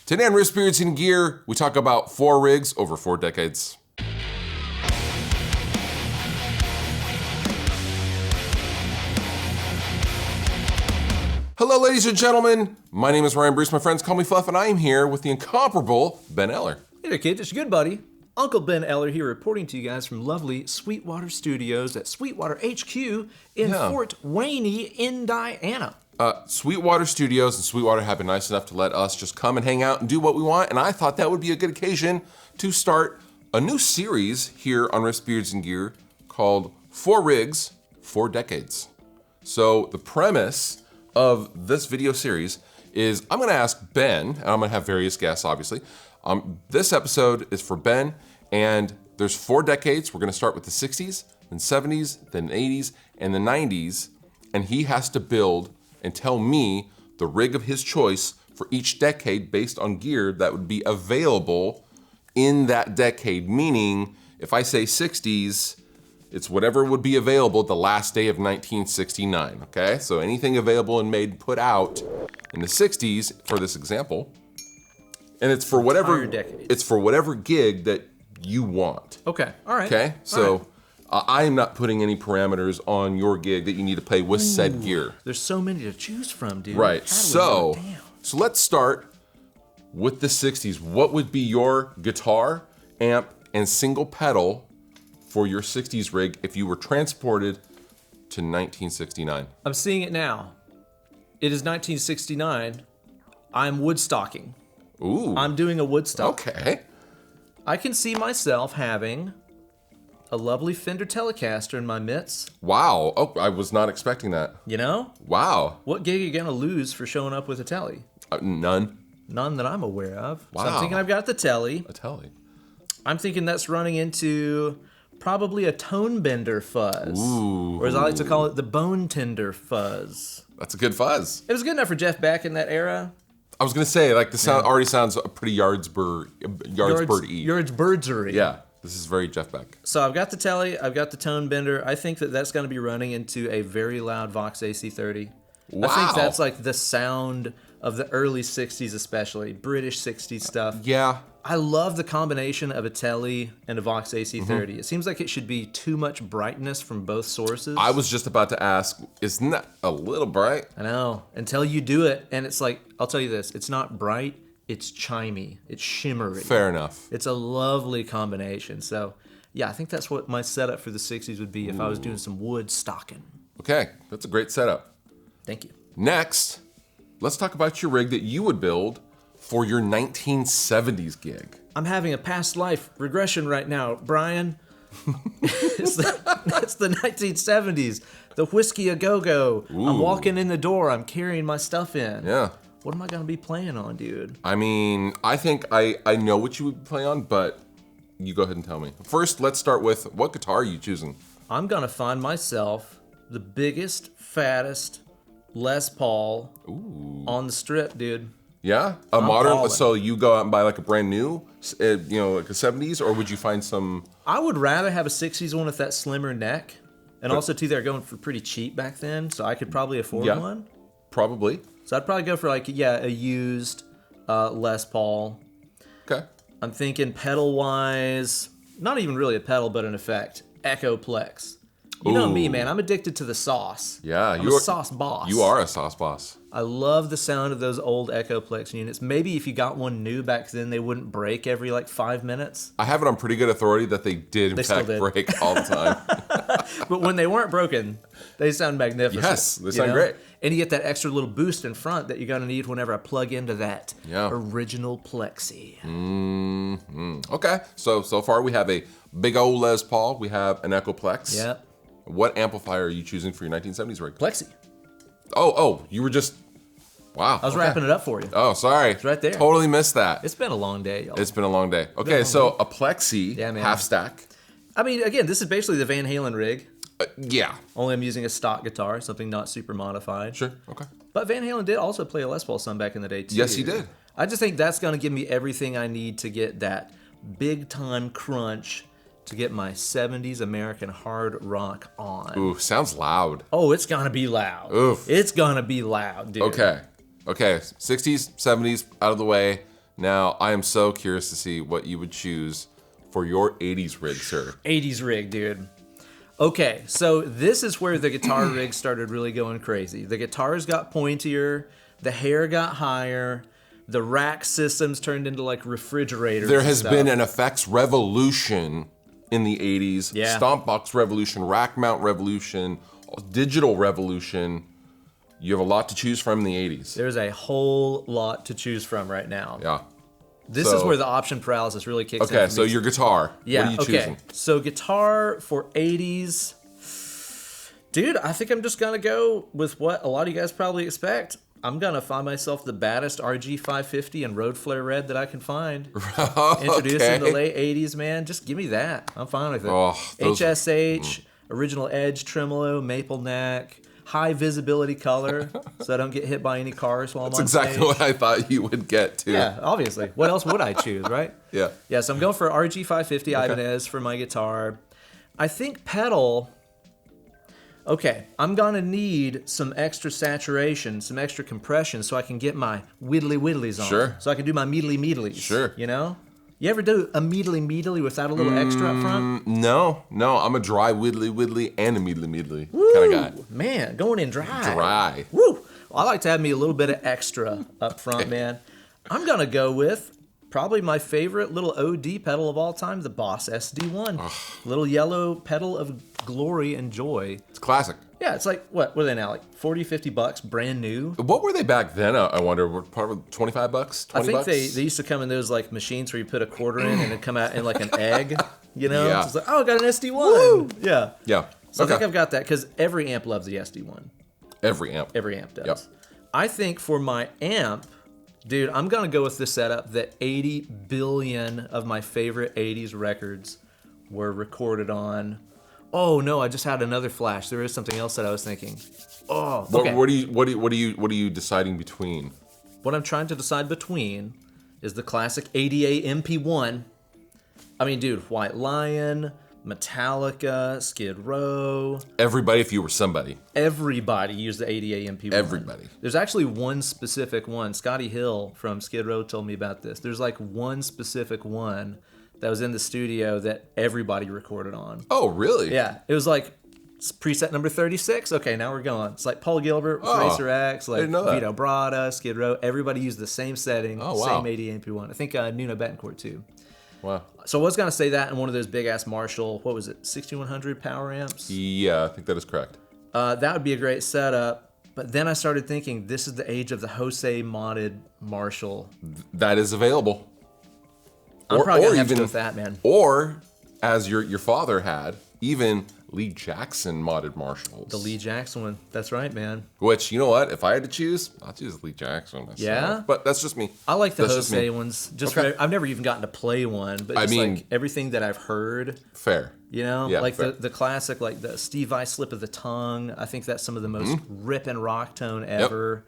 Today on Riffs, Beards, and Gear, we talk about 4 rigs over 4 decades. Hello, ladies and gentlemen. My name is Ryan Bruce. My friends call me Fluff, and I am here with the incomparable Ben Eller. Hey there, kid. It's your good buddy, Uncle Ben Eller here, reporting to you guys from lovely Sweetwater Studios at Sweetwater HQ in Fort Wayne, Indiana. Sweetwater Studios and Sweetwater have been nice enough to let us just come and hang out and do what we want, and I thought that would be a good occasion to start a new series here on Riffs, Beards, and Gear called 4 Rigs, 4 Decades. So the premise of this video series is I'm gonna ask Ben, and I'm gonna have various guests, obviously. This episode is for Ben, and there's 4 decades. We're gonna start with the 60s, then 70s, then 80s, and the 90s, and he has to build and tell me the rig of his choice for each decade based on gear that would be available in that decade. Meaning, if I say 60s, it's whatever would be available the last day of 1969, okay? So anything available and made, put out in the 60s for this example, and it's for whatever gig that you want. Okay, all right. Okay, so I am not putting any parameters on your gig that you need to play with said gear. There's so many to choose from, dude. Right, so let's start with the 60s. What would be your guitar, amp, and single pedal for your 60s rig if you were transported to 1969? I'm seeing it now. It is 1969. I'm woodstocking. Ooh. I'm doing a woodstock. Okay. I can see myself having a lovely Fender Telecaster in my mitts. Wow. Oh, I was not expecting that. You know? Wow. What gig are you gonna lose for showing up with a Tele? None. None that I'm aware of. Wow. So I'm thinking I've got the Tele. A Tele. I'm thinking that's running into probably a tone bender fuzz. Ooh. Or as I like to call it, the bone tender fuzz. That's a good fuzz. It was good enough for Jeff Beck in that era. I was gonna say, like, the sound already sounds pretty Yardsbird-y. Yardsbirdery. Yeah, this is very Jeff Beck. So I've got the Tele, I've got the tone bender. I think that that's going to be running into a very loud Vox AC30. Wow. I think that's like the sound of the early 60s especially, British 60s stuff. Yeah. I love the combination of a Tele and a Vox AC30. Mm-hmm. It seems like it should be too much brightness from both sources. I was just about to ask, isn't that a little bright? I know, until you do it, and it's like, I'll tell you this, it's not bright, it's chimey, it's shimmery. Fair enough. It's a lovely combination. So, yeah, I think that's what my setup for the 60s would be if I was doing some wood stocking. Okay, that's a great setup. Thank you. Next, let's talk about your rig that you would build for your 1970s gig. I'm having a past life regression right now, Brian. It's the 1970s, the Whiskey A Go-Go. I'm walking in the door, I'm carrying my stuff in. Yeah. What am I going to be playing on, dude? I mean, I think I know what you would play on, but you go ahead and tell me. First, let's start with, what guitar are you choosing? I'm going to find myself the biggest, fattest Les Paul on the strip, dude. Yeah? A modern, so you go out and buy like a brand new, like a 70s, or would you find some? I would rather have a 60s one with that slimmer neck. And also, too, they're going for pretty cheap back then, so I could probably afford one. Probably. So I'd probably go for like, a used Les Paul. Okay. I'm thinking pedal-wise, not even really a pedal, but an effect. Echoplex. You know me, man. I'm addicted to the sauce. Yeah. I'm a sauce boss. You are a sauce boss. I love the sound of those old Echoplex units. Maybe if you got one new back then, they wouldn't break every like 5 minutes. I have it on pretty good authority that they did, in fact, break all the time. But when they weren't broken, they sound magnificent. Yes, they sound great. And you get that extra little boost in front that you're going to need whenever I plug into that original Plexi. Mm-hmm. Okay, so far we have a big old Les Paul. We have an Echoplex. Yep. What amplifier are you choosing for your 1970s rig? Plexi. Oh, you were just, wow. I was wrapping it up for you. Oh, sorry. It's right there. Totally missed that. It's been a long day, y'all. It's been a long day. Okay, so a Plexi, half stack. I mean, again, this is basically the Van Halen rig. Yeah. Only I'm using a stock guitar, something not super modified. Sure, okay. But Van Halen did also play a Les Paul some back in the day, too. Yes, he did. I just think that's going to give me everything I need to get that big-time crunch to get my 70s American hard rock on. Ooh, sounds loud. Oh, it's gonna be loud. Oof. It's gonna be loud, dude. Okay, 60s, 70s, out of the way. Now, I am so curious to see what you would choose for your 80s rig, sir. 80s rig, dude. Okay, so this is where the guitar rig started really going crazy. The guitars got pointier, the hair got higher, the rack systems turned into like refrigerators. There has been an effects revolution in the 80s. Yeah. Stomp box revolution, rack mount revolution, digital revolution. You have a lot to choose from in the 80s. There's a whole lot to choose from right now. Yeah. This is where the option paralysis really kicks in. Okay, so your guitar. Yeah, what are you choosing? So guitar for 80s. Dude, I think I'm just going to go with what a lot of you guys probably expect. I'm going to find myself the baddest RG550 and Road Flare Red that I can find. Introduced in the late 80s, man. Just give me that. I'm fine with it. Oh, HSH, original edge tremolo, maple neck, high visibility color, so I don't get hit by any cars while I'm on That's exactly stage. what I thought you would get, too. Yeah, obviously. What else would I choose, right? Yeah. Yeah, so I'm going for RG550 Ibanez for my guitar. I think pedal... Okay, I'm gonna need some extra saturation, some extra compression, so I can get my whittly-whittlies on. Sure. So I can do my meedly-meedlies. Sure. You know? You ever do a meedly-meedly without a little extra up front? No, I'm a dry widdly and a meedly kind of guy. Man, going in dry. Dry. Woo! Well, I like to have me a little bit of extra up front, man. I'm gonna go with probably my favorite little OD pedal of all time, the Boss SD1. Little yellow pedal of glory and joy. It's classic. Yeah, it's like, what are they now? Like 40, 50 bucks, brand new? What were they back then? I wonder. Probably 25 bucks, 20 I think bucks? they used to come in those like machines where you put a quarter in and it'd come out in like an egg, you know? Yeah. It's like, oh, I got an SD1. Yeah. Yeah. So Okay. I think I've got that because every amp loves the SD1. Every amp. Every amp does. Yep. I think for my amp, dude, I'm going to go with the setup that 80 billion of my favorite 80s records were recorded on. Oh no, I just had another flash. There is something else that I was thinking. Oh, okay. What are you deciding between? What I'm trying to decide between is the classic ADA MP1. I mean, dude, White Lion, Metallica, Skid Row. Everybody, if you were somebody. Everybody used the ADA MP1. Everybody. There's actually one specific one. Scotty Hill from Skid Row told me about this. There's like one specific one that was in the studio that everybody recorded on. Oh, really? Yeah, it was like preset number 36. Okay, now we're going. It's like Paul Gilbert with Racer X, like didn't know that. Vito Bratta, Skid Row. Everybody used the same setting, Oh, wow. same ADA MP1. I think Nuno Betancourt too. Wow. So I was gonna say that in one of those big ass Marshall, what was it, 6100 power amps? Yeah, I think that is correct. That would be a great setup. But then I started thinking, this is the age of the Jose modded Marshall. That is available. I'm probably gonna have to go with that, man. Or, as your father had, even Lee Jackson modded Marshalls. The Lee Jackson one. That's right, man. Which, you know what? If I had to choose, I'll choose Lee Jackson myself. Yeah? But that's just me. I like the That's just Jose me. ones. Just Okay. I've never even gotten to play one, but I just mean- like everything that I've heard, Fair. you know, Yeah, like fair. the classic, like the Steve Vai slip of the tongue. I think that's some of the most Mm-hmm. rip and rock tone ever.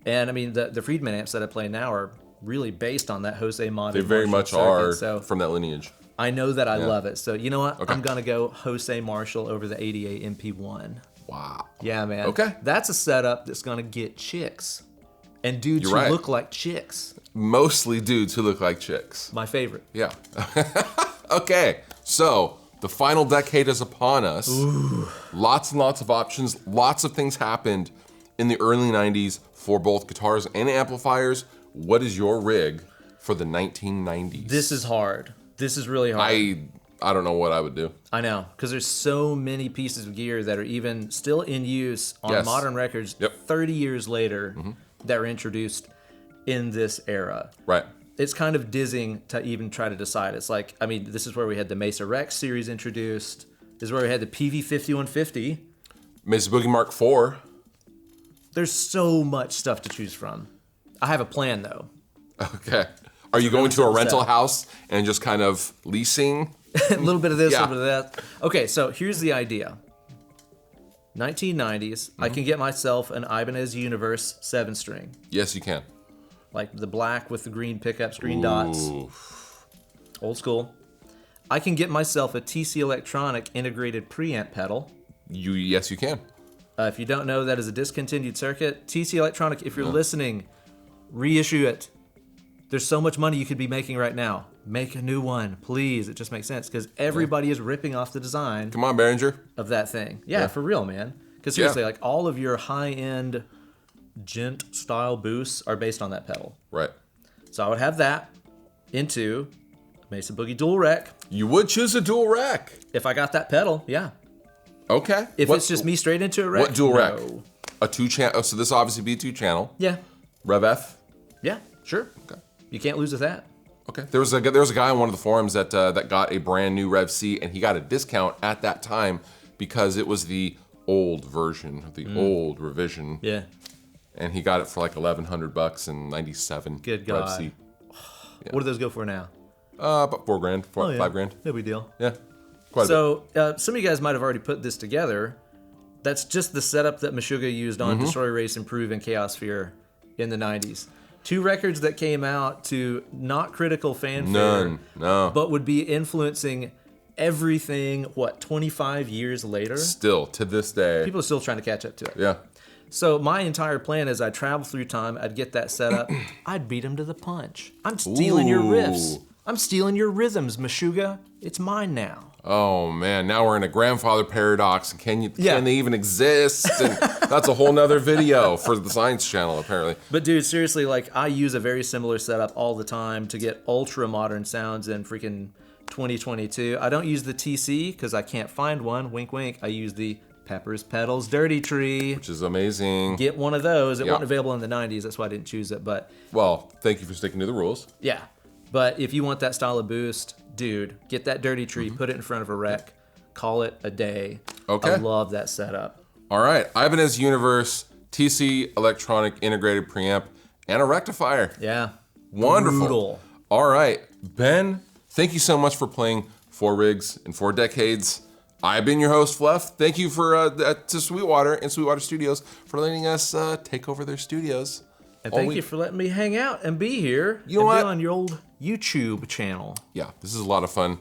And I mean, the Friedman amps that I play now are really based on that Jose modded. They very Marshall much circuit. are So from that lineage. I know that I love it. So you know what? Okay. I'm gonna go Jose Marshall over the 88 MP1. Wow. Yeah, man. Okay. That's a setup that's gonna get chicks and dudes You're who right. look like chicks. Mostly dudes who look like chicks. My favorite. Yeah. Okay. So the final decade is upon us. Lots and lots of options. Lots of things happened in the early 90s for both guitars and amplifiers. What is your rig for the 1990s? This is hard. This is really hard. I don't know what I would do. I know, because there's so many pieces of gear that are even still in use on Yes. modern records Yep. 30 years later that were introduced in this era. Right. It's kind of dizzying to even try to decide. It's like, I mean, this is where we had the Mesa Rex series introduced. This is where we had the PV5150. Mesa Boogie Mark IV. There's so much stuff to choose from. I have a plan, though. Okay. Are you going to a simple rental set. house and just kind of leasing? A little bit of this, a Yeah. little bit of that. Okay, so here's the idea. 1990s, I can get myself an Ibanez Universe 7-string. Yes, you can. Like the black with the green pickups, green dots. Ooh. Old school. I can get myself a TC Electronic integrated preamp pedal. Yes, you can. If you don't know, that is a discontinued circuit. TC Electronic, if you're listening, reissue it. There's so much money you could be making right now. Make a new one, please. It just makes sense because everybody is ripping off the design Come on, Behringer. of that thing. Yeah, for real, man. Because seriously, like all of your high-end gent style boosts are based on that pedal. Right. So I would have that into Mesa Boogie Dual Rec. You would choose a dual rack. If I got that pedal, yeah. Okay. If it's just me straight into a rec, What dual no. rack? A 2-channel. So this will obviously be a 2-channel. Yeah. Rev F. Yeah, sure. Okay. You can't lose with that. Okay. There was a guy on one of the forums that got a brand new Rev C, and he got a discount at that time because it was the old version, the old revision. Yeah. And he got it for like $1,100 and 97. Good Rev God. C. What do those go for now? About $4,000, $5,000. No big deal. Yeah. Quite a So some of you guys might have already put this together. That's just the setup that Meshuggah used on Destroy, Race, Improve, and Chaos Fear in the 90s. 2 records that came out to not critical fanfare. None. No. But would be influencing everything, 25 years later? Still, to this day. People are still trying to catch up to it. Yeah. So my entire plan is I'd travel through time, I'd get that set up, I'd beat him to the punch. I'm stealing your riffs. I'm stealing your rhythms, Meshuggah. It's mine now. Oh man, now we're in a grandfather paradox. Can they even exist? And that's a whole nother video for the Science Channel, apparently. But dude, seriously, like I use a very similar setup all the time to get ultra modern sounds in freaking 2022. I don't use the TC because I can't find one. Wink, wink. I use the Pepper's Pedals Dirty Tree. Which is amazing. Get one of those. It wasn't available in the 90s. That's why I didn't choose it. But well, thank you for sticking to the rules. yeah. But if you want that style of boost, dude, get that Dirty Tree, put it in front of a rec, call it a day. Okay. I love that setup. All right, Ibanez Universe, TC electronic integrated preamp, and a rectifier. Yeah. Wonderful. Brutal. All right, Ben, thank you so much for playing 4 rigs in 4 decades. I've been your host, Fluff. Thank you to Sweetwater and Sweetwater Studios for letting us take over their studios. And thank you for letting me hang out and be here. You know what? Be on your old YouTube channel. Yeah, this is a lot of fun.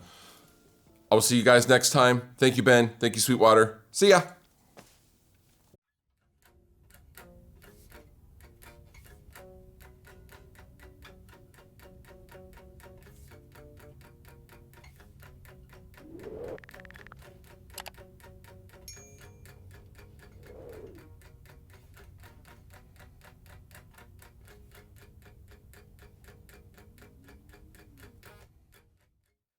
I will see you guys next time. Thank you, Ben. Thank you, Sweetwater. See ya.